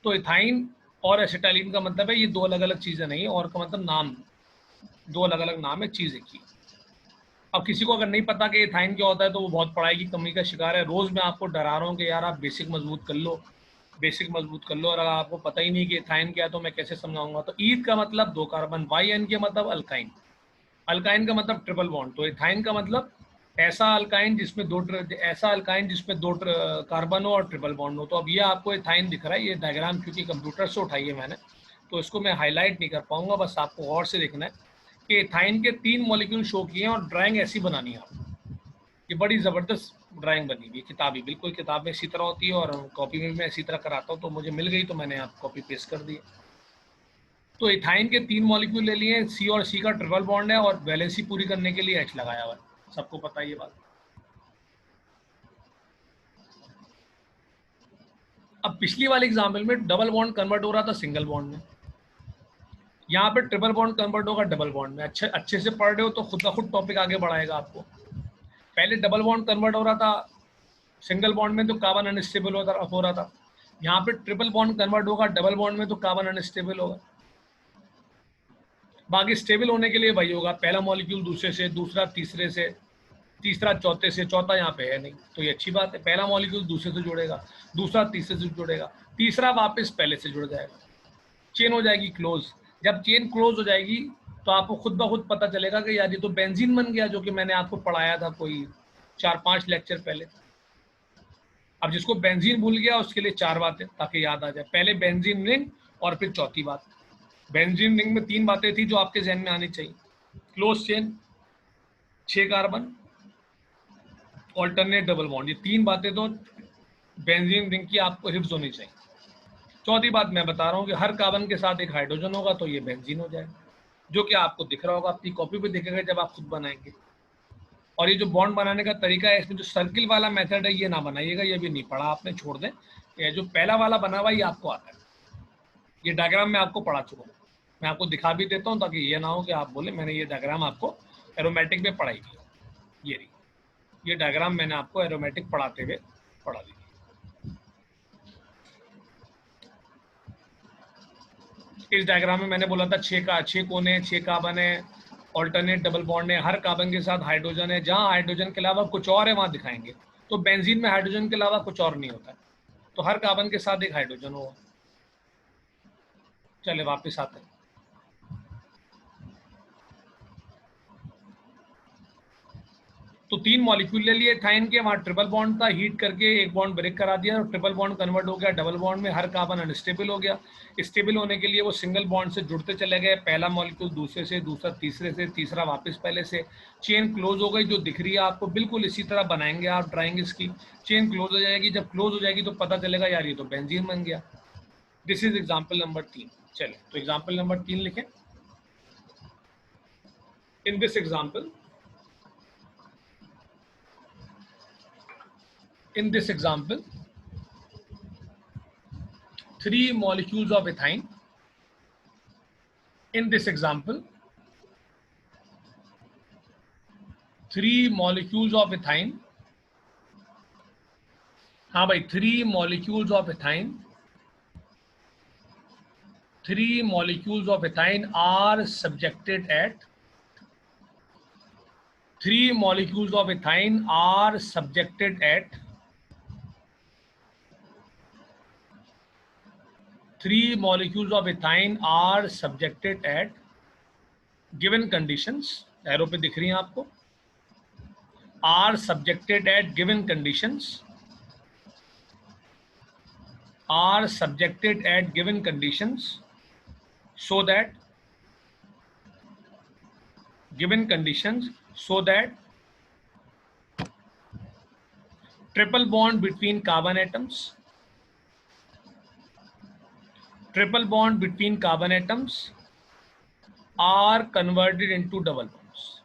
तो एथाइन और एसिटाइलिन का मतलब है ये दो अलग अलग चीज़ें नहीं है, और का मतलब नाम, दो अलग अलग नाम है, चीज़ एक ही। अब किसी को अगर नहीं पता कि एथाइन क्या होता है तो वो बहुत पढ़ाई की कमी का शिकार है। रोज़ मैं आपको डरा रहा हूँ कि यार आप बेसिक मजबूत कर लो, बेसिक मजबूत कर लो, और अगर आपको पता ही नहीं कि एथाइन क्या है तो मैं कैसे समझाऊंगा। तो ईथ का मतलब 2 कार्बन, वाई एन के मतलब अल्काइन, अल्काइन का मतलब ट्रिपल बॉन्ड, तो एथाइन का मतलब ऐसा अल्काइन जिसमें दो कार्बन हो और ट्रिपल बॉन्ड हो। तो अब ये आपको एथाइन दिख रहा है, ये डायग्राम क्योंकि कंप्यूटर से उठाई है मैंने, तो इसको मैं हाईलाइट नहीं कर पाऊंगा, बस आपको गौर से देखना है कि एथाइन के 3 मॉलिक्यूल शो किए हैं और ड्राइंग ऐसी बनानी है आपको। ये बड़ी ज़बरदस्त ड्राइंग बनी हुई है, किताबी, बिल्कुल किताब में इसी तरह होती है और कॉपी में भी मैं इसी तरह कराता हूँ, तो मुझे मिल गई तो मैंने आप कॉपी पेस्ट कर दी। तो इथाइन के 3 मॉलिक्यूल ले लिए, सी और सी का ट्रिपल बॉन्ड है और वैलेंसी पूरी करने के लिए एच लगाया हुआ है, सबको पता है ये बात। अब पिछली वाली एग्जाम्पल में डबल बॉन्ड कन्वर्ट हो रहा था सिंगल बॉन्ड में, यहाँ पे ट्रिपल बॉन्ड कन्वर्ट होगा डबल बॉन्ड में। अच्छे से पढ़ रहे हो तो खुद का खुद टॉपिक आगे बढ़ाएगा आपको। पहले डबल बॉन्ड कन्वर्ट हो रहा था सिंगल बॉन्ड में तो कार्बन अनस्टेबल हो रहा था, यहाँ पे ट्रिपल बॉन्ड कन्वर्ट होगा डबल बॉन्ड में तो कार्बन अनस्टेबल होगा। बाकी स्टेबल होने के लिए वही होगा, पहला मॉलिक्यूल दूसरे से, दूसरा तीसरे से, तीसरा चौथे से, चौथा यहाँ पे है नहीं तो ये अच्छी बात है। पहला मॉलिक्यूल दूसरे से जुड़ेगा, दूसरा तीसरे से जुड़ेगा, तीसरा वापस पहले से जुड़ जाएगा, चेन हो जाएगी क्लोज। जब चेन क्लोज हो जाएगी तो आपको खुद ब खुद पता चलेगा कि यार ये तो बेंजीन बन गया, जो कि मैंने आपको पढ़ाया था कोई 4-5 लेक्चर पहले। अब जिसको बेंजीन भूल गया उसके लिए 4 बातें ताकि याद आ जाए। पहले बेंजीन रिंग और फिर चौथी बात। बेंजीन रिंग में 3 बातें थी जो आपके जहन में आनी चाहिए, close chain, 6 carbon, alternate double bond. ये 3 बातें तो बेंजीन रिंग की आपको हिफ्ज होनी चाहिए। चौथी बात मैं बता रहा हूँ कि हर कार्बन के साथ एक हाइड्रोजन होगा तो ये बेंजीन हो जाएगा, जो कि आपको दिख रहा होगा, अपनी कॉपी पे दिखेगा जब आप खुद बनाएंगे। और ये जो बॉन्ड बनाने का तरीका है, इसमें जो सर्किल वाला मेथड है ये ना बनाइएगा, ये भी नहीं पढ़ा आपने, छोड़ दें। ये जो पहला वाला बना हुआ ये आपको आता है, ये डायग्राम मैं आपको पढ़ा चुका हूँ। मैं आपको दिखा भी देता हूँ ताकि ये ना हो कि आप बोले मैंने ये डायग्राम आपको एरोमेटिक में पढ़ाई थी। ये डायग्राम मैंने आपको एरोमेटिक पढ़ाते हुए पढ़ा दी। इस डायग्राम में मैंने बोला था 6 कोने, 6 कार्बन है, ऑल्टरनेट डबल बॉन्ड है, हर कार्बन के साथ हाइड्रोजन है, जहां हाइड्रोजन के अलावा कुछ और है वहां दिखाएंगे। तो बेंजीन में हाइड्रोजन के अलावा कुछ और नहीं होता है, तो हर कार्बन के साथ एक हाइड्रोजन होगा। चले वापस आते हैं। तो 3 मॉलिक्यूल ले लिए एथाइन के, वहां ट्रिपल बॉन्ड था, हीट करके एक बॉन्ड ब्रेक करा दिया और ट्रिपल बॉन्ड कन्वर्ट हो गया डबल बॉन्ड में। हर कार्बन अनस्टेबल हो गया। स्टेबल होने के लिए वो सिंगल बॉन्ड से जुड़ते चले गए, पहला मॉलिक्यूल दूसरे से, दूसरा तीसरे से, तीसरा वापस पहले से। चेन क्लोज हो गई, जो दिख रही है आपको बिल्कुल इसी तरह बनाएंगे आप ड्राइंग इसकी। चेन क्लोज हो जाएगी, जब क्लोज हो जाएगी तो पता चलेगा यार ये तो बेंजीन बन गया। This is example number 3। चले तो एग्जाम्पल नंबर 3 लिखें। In this example, in this example, 3 molecules of ethyne. In this example, 3 molecules of ethyne. हाँ भाई, 3 molecules of ethyne. 3 molecules of ethyne are subjected at. 3 molecules of ethyne are subjected at. 3 molecules of ethyne are subjected at given conditions. Arrow पे दिख रही हैं आपको, are subjected at given conditions, are subjected at given conditions, so that given conditions so that triple bond between carbon atoms, triple bond between carbon atoms are converted into double bonds.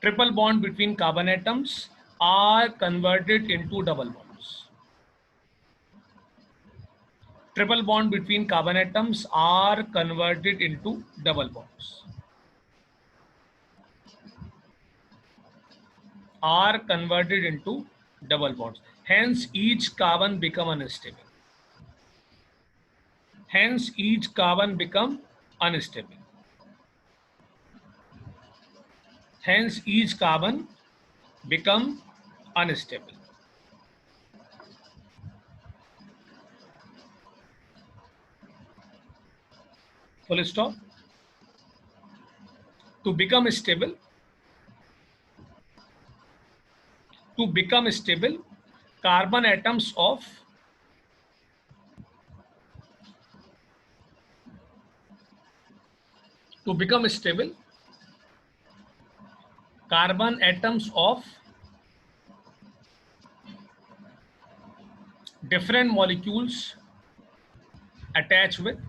Triple bond between carbon atoms are converted into double bonds. Triple bond between carbon atoms are converted into double bonds. Are converted into double bonds. Hence, each carbon become unstable. Hence, each carbon become unstable. Hence, each carbon become unstable. Full stop. To become stable, carbon atoms of carbon atoms of different molecules attach with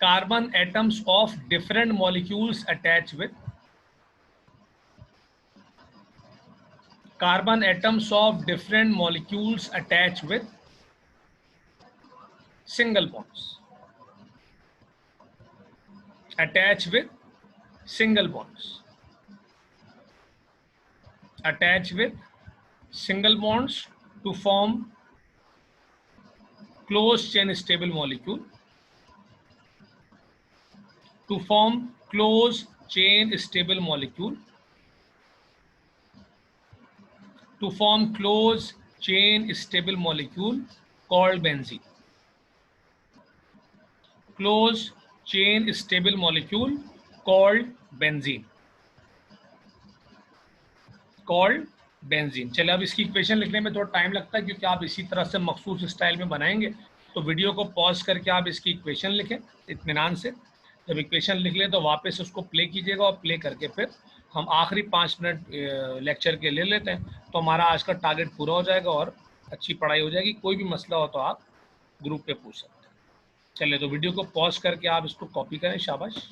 carbon atoms of different molecules attach with carbon atoms of different molecules attach with single bonds. Attach with single bonds. Attach with single bonds to form closed chain stable molecule. To form closed chain stable molecule. To form closed chain stable molecule called benzene. Closed chain stable molecule called benzene. Called benzene. चलिए अब इसकी equation लिखने में थोड़ा time लगता है क्योंकि आप इसी तरह से मखसूस स्टाइल में बनाएंगे, तो वीडियो को पॉज करके आप इसकी इक्वेशन लिखें इत्मीनान से। जब इक्वेशन लिख लें तो वापस उसको प्ले कीजिएगा और प्ले करके फिर हम आखिरी 5 मिनट लेक्चर के ले लेते हैं, तो हमारा आज का टारगेट पूरा हो जाएगा और अच्छी पढ़ाई हो जाएगी। कोई भी मसला हो तो आप ग्रुप पे पूछ सकते हैं। चलिए तो वीडियो को पॉज करके आप इसको कॉपी करें, शाबाश।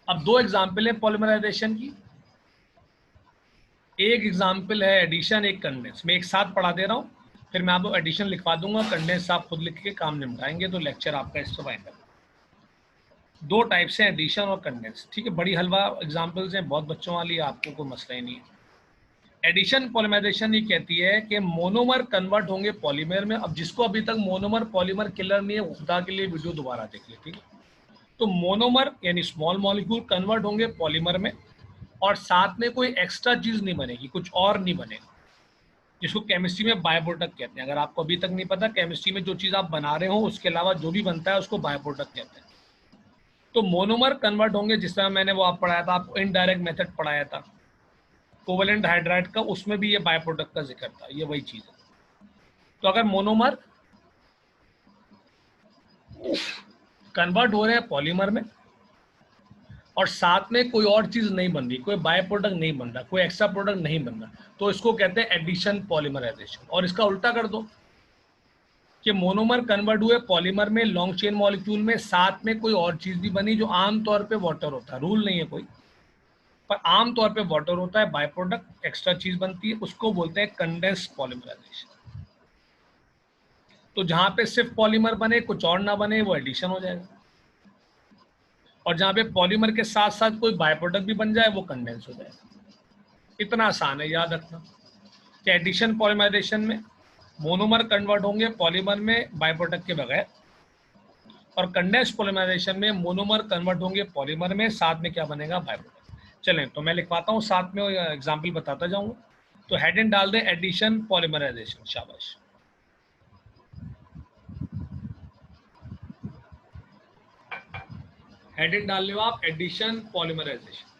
अब 2 एग्जाम्पल है पॉलीमराइजेशन की। एक एग्जाम्पल है एडिशन, एक कंडेंस। मैं एक साथ पढ़ा दे रहा हूँ, फिर मैं आपको एडिशन लिखवा दूंगा, कंडेंस आप खुद लिख के काम निपटाएंगे, तो लेक्चर आपका इससे वाइंड अप। 2 टाइप्स हैं, एडिशन और कंडेंस, ठीक है। बड़ी हलवा एग्जाम्पल्स हैं, बहुत बच्चों वाली, आपको कोई मसला ही नहीं है। एडिशन पॉलीमराइजेशन ये कहती है कि मोनोमर कन्वर्ट होंगे पॉलीमर में। अब जिसको अभी तक मोनोमर पॉलीमर किलर नहीं है, खुदा के लिए वीडियो दोबारा देखिए, ठीक है। तो मोनोमर यानी स्मॉल मॉलिक्यूल कन्वर्ट होंगे पॉलीमर में और साथ में कोई एक्स्ट्रा चीज नहीं बनेगी, कुछ और नहीं बनेगा, जिसको केमिस्ट्री में बाय प्रोडक्ट कहते हैं। अगर आपको अभी तक नहीं पता, केमिस्ट्री में जो चीज आप बना रहे हो उसके अलावा जो भी बनता है उसको बाय प्रोडक्ट कहते हैं। तो मोनोमर कन्वर्ट होंगे, जिस तरह मैंने वो आप पढ़ाया था, आपको इनडायरेक्ट मेथड पढ़ाया था कोवेलेंट हाइड्राइड का, उसमें भी ये बाय प्रोडक्ट का जिक्र था, ये वही चीज है। तो अगर मोनोमर कन्वर्ट हो रहे हैं पॉलीमर में और साथ में कोई और चीज नहीं बन रही, कोई बाय प्रोडक्ट नहीं बन रहा, कोई एक्स्ट्रा प्रोडक्ट नहीं बन रहा, तो इसको कहते हैं एडिशन पॉलीमराइजेशन। और इसका उल्टा कर दो कि मोनोमर कन्वर्ट हुए पॉलीमर में लॉन्ग चेन मॉलिक्यूल में, साथ में कोई और चीज भी बनी जो आमतौर पे वाटर होता है, रूल नहीं है कोई, पर आमतौर पे वाटर होता है, बाय प्रोडक्ट एक्स्ट्रा चीज बनती है, उसको बोलते हैं कंडेंस पॉलीमराइजेशन। तो जहां पे सिर्फ पॉलीमर बने, कुछ और ना बने, वो एडिशन हो जाएगा। और जहां पे पॉलीमर के साथ साथ कोई बाय प्रोडक्ट भी बन जाए, वो कंडेंस हो जाएगा। इतना आसान है याद रखना कि एडिशन पॉलीमराइजेशन में मोनोमर कन्वर्ट होंगे पॉलीमर में बाय प्रोडक्ट के बगैर, और कंडेंस पॉलीमराइजेशन में मोनोमर कन्वर्ट होंगे पॉलीमर में, साथ में क्या बनेगा, बाय प्रोडक्ट। चलें तो मैं लिखवाता हूँ साथ में, एग्जाम्पल बताता जाऊंगा। तो हेडिंग डाल दें एडिशन पॉलीमराइजेशन, शाबाश। हेडिंग डाल लो आप, एडिशन पॉलीमराइजेशन।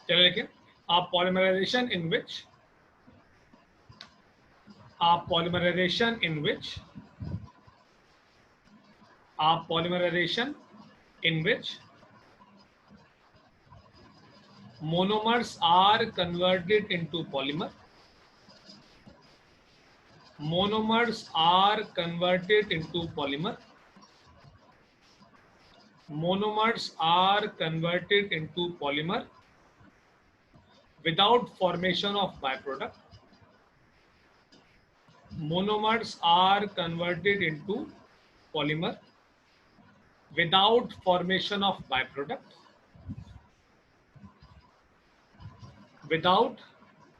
चलो देखिए, आप पॉलीमराइजेशन इन विच, आप पॉलीमराइजेशन इन विच, आप polymerisation in which monomers are converted into polymer. Monomers are converted into polymer. Monomers are converted into polymer without formation of byproduct. Monomers are converted into polymer without formation of byproduct. Without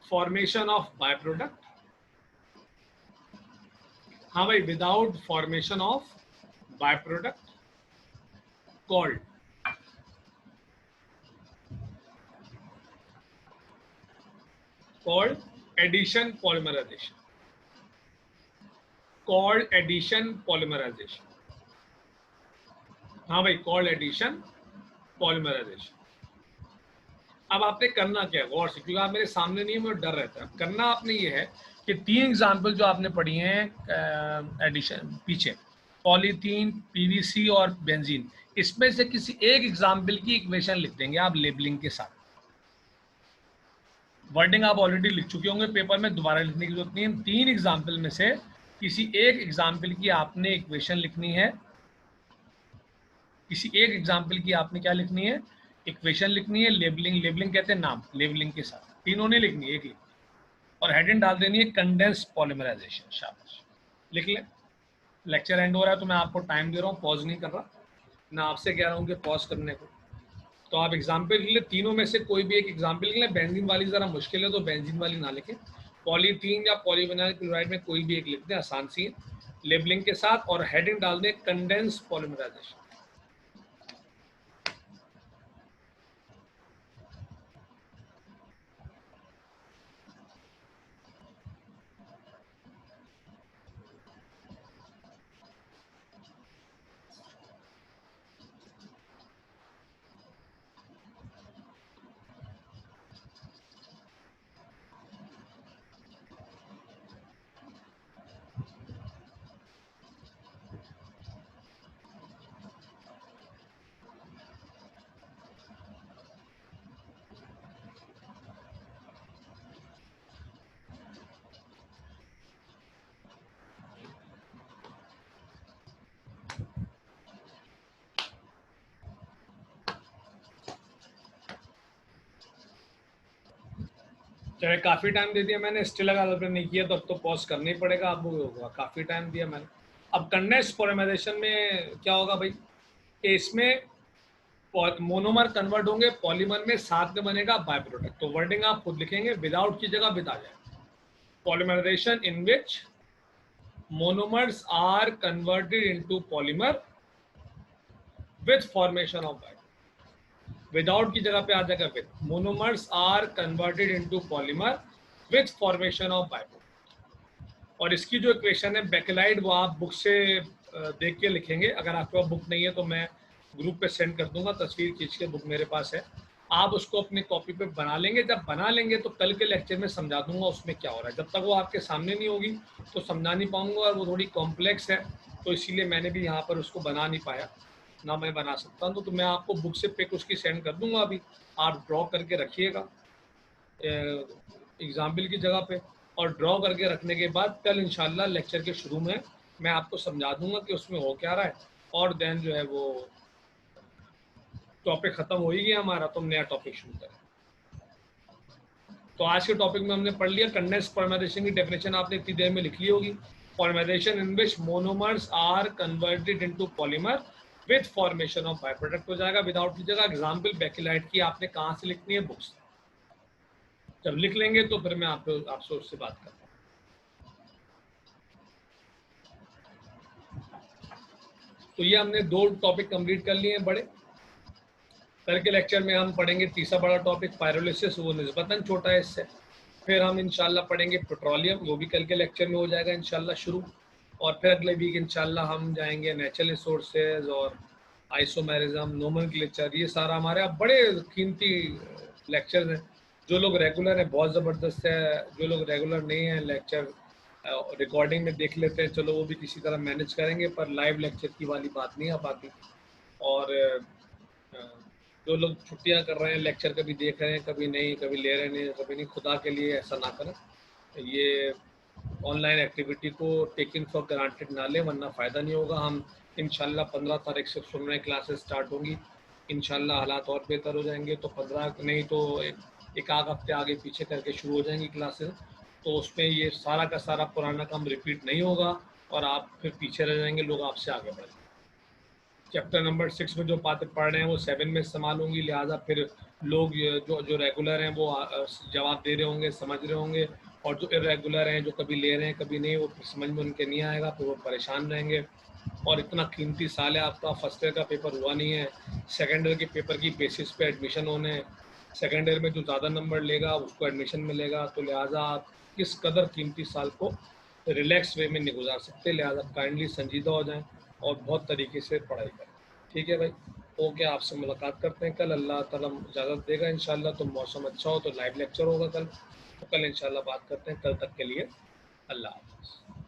formation of byproduct. हाँ भाई, without formation of byproduct called addition polymerization. Called addition polymerization. हाँ भाई, called addition polymerisation. अब आपने करना क्या है, गौर से, क्योंकि आप मेरे सामने नहीं है, मुझे डर रहता है। करना आपने ये है कि 3 एग्जाम्पल जो आपने पढ़ी हैं एडिशन पीछे, पॉलीथीन, पीवीसी और बेंजीन, इसमें से किसी एक एग्जाम्पल की इक्वेशन लिख देंगे आप लेबलिंग के साथ। वर्डिंग आप ऑलरेडी लिख चुके होंगे पेपर में, दोबारा लिखने की जरूरत नहीं है। 3 एग्जाम्पल में से किसी एक एग्जाम्पल की आपने इक्वेशन लिखनी है, किसी एक एग्जाम्पल की आपने क्या लिखनी है, इक्वेशन लिखनी है। लेबलिंग, लेबलिंग कहते हैं नाम, लेबलिंग के साथ तीनों ने लिखनी है, एक लिखनी है। और हेडिंग डाल देनी है कंडेंस पॉलीमराइजेशन। शाबाश, लिख लें। लेक्चर एंड हो रहा है तो मैं आपको टाइम दे रहा हूँ, पॉज नहीं कर रहा, मैं आपसे कह रहा हूँ कि पॉज करने को। तो आप एग्जाम्पल लिख लें, तीनों में से कोई भी एक एग्जाम्पल लिख लें। बेंजीन वाली ज़रा मुश्किल है तो बेंजीन वाली ना लिखें, पॉलीथीन या पॉलीविनाइल क्लोराइड में कोई भी एक लिख दें, आसान सी है, लेबलिंग के साथ। और हेडिंग डाल दें कंडेंस पॉलीमराइजेशन। चाहे काफ़ी टाइम दे दिया मैंने, स्टिल अगर आपने नहीं किया तो अब तो पॉज करना ही पड़ेगा आपको, काफ़ी टाइम दिया मैंने। अब कंडेंस पॉलीमराइजेशन में क्या होगा भाई, कि इसमें मोनोमर कन्वर्ट होंगे पॉलीमर में, साथ में बनेगा बाय प्रोडक्ट। तो वर्डिंग आप खुद लिखेंगे, विदाउट की जगह विद आ जाए। Polymerisation in which monomers are converted into polymer with formation of by. Without की जगह पे आ जाएगा with. Monomers are converted into polymer with formation of by. और इसकी जो इक्वेशन है बेकेलाइड, वो आप बुक से देख के लिखेंगे। अगर आपके पास बुक नहीं है तो मैं ग्रुप पे सेंड कर दूंगा, तस्वीर खींच के, बुक मेरे पास है। आप उसको अपनी कॉपी पे बना लेंगे। जब बना लेंगे तो कल के लेक्चर में समझा दूंगा उसमें क्या हो रहा है। जब तक वो आपके सामने नहीं होगी तो समझा नहीं पाऊंगा, और वो थोड़ी कॉम्प्लेक्स है, तो इसीलिए मैंने भी यहाँ पर उसको बना नहीं पाया, ना मैं बना सकता हूँ। तो मैं आपको बुक से पिक उसकी सेंड कर दूंगा अभी, आप ड्रॉ करके रखिएगा एग्जाम्पल की जगह पे। और ड्रॉ करके रखने के बाद कल इंशाल्लाह लेक्चर के शुरू में मैं आपको समझा दूंगा कि उसमें हो क्या रहा है। और देन जो है वो टॉपिक खत्म हो ही गया हमारा, तो हम नया टॉपिक शुरू करें। तो आज के टॉपिक में हमने पढ़ लिया कंडेंस पॉलीमराइजेशन की डेफिनेशन, आपने इतनी देर में लिख ली होगी। Polymerisation in which monomers are converted into polymer with formation of by product हो जाएगा, विदाउट की जगह। एग्जाम्पल बेकेलाइट की आपने कहाँ से लिखनी है, बुक्स। जब लिख लेंगे तो फिर मैं आपसे उससे बात करता हूँ। तो ये हमने 2 टॉपिक कंप्लीट कर लिए हैं बड़े। कल के लेक्चर में हम पढ़ेंगे तीसरा बड़ा टॉपिक पायरोलिसिस, वो निस्बतन छोटा है इससे। फिर हम इंशाल्लाह पढ़ेंगे पेट्रोलियम, वो भी कल के लेक्चर में हो जाएगा इंशाल्लाह शुरू। और फिर अगले वीक इंशाल्लाह हम जाएंगे नेचुरल रिसोर्सेज और आइसोमेरिज्म, नोमेनक्लेचर। ये सारा हमारे अब बड़े कीमती लेक्चर हैं। जो लोग रेगुलर हैं बहुत ज़बरदस्त है, जो लोग रेगुलर नहीं हैं लेक्चर रिकॉर्डिंग में देख लेते हैं, चलो वो भी किसी तरह मैनेज करेंगे, पर लाइव लेक्चर की वाली बात नहीं आ पाती। और जो लोग छुट्टियां कर रहे हैं, लेक्चर कभी देख रहे हैं, कभी नहीं, कभी ले रहे हैं, कभी नहीं, खुदा के लिए ऐसा ना करें। ये ऑनलाइन एक्टिविटी को टेकिंग फॉर ग्रांटेड ना लें, वरना फ़ायदा नहीं होगा। हम इंशाल्लाह 15 तारीख से सुन रहे क्लासेस स्टार्ट होंगी, इंशाल्लाह हालात और बेहतर हो जाएंगे। तो 15 नहीं तो एक आध हफ्ते आगे पीछे करके शुरू हो जाएंगी क्लासेस। तो उसमें ये सारा का सारा पुराना काम रिपीट नहीं होगा और आप फिर पीछे रह जाएंगे, लोग आपसे आगे बढ़ेंगे। चैप्टर नंबर 6 में जो बातें पढ़ रहे हैं वो 7 में इस्तेमाल होंगी, लिहाजा फिर लोग जो जो रेगुलर हैं वो जवाब दे रहे होंगे, समझ रहे होंगे। और जो इरेगुलर हैं, जो कभी ले रहे हैं कभी नहीं, वो समझ में उनके नहीं आएगा, फिर वो परेशान रहेंगे। और इतना कीमती साल है आपका, फर्स्ट ईयर का पेपर हुआ नहीं है, सेकेंड ईयर के पेपर की बेसिस पे एडमिशन होने हैं। सेकेंड ईयर में जो ज़्यादा नंबर लेगा उसको एडमिशन मिलेगा। तो लिहाजा आप किस कदर कीमती साल को रिलैक्स वे में नहीं गुजार सकते, लिहाजा काइंडली संजीदा हो जाएं और बहुत तरीके से पढ़ाई करें। ठीक है भाई, ओके, आपसे मुलाकात करते हैं कल, अल्लाह ताला इजाज़त देगा इंशाल्लाह। तो मौसम अच्छा हो तो लाइव लेक्चर होगा कल, तो कल इंशाल्लाह बात करते हैं। कल तक के लिए अल्लाह हाफ़िज़।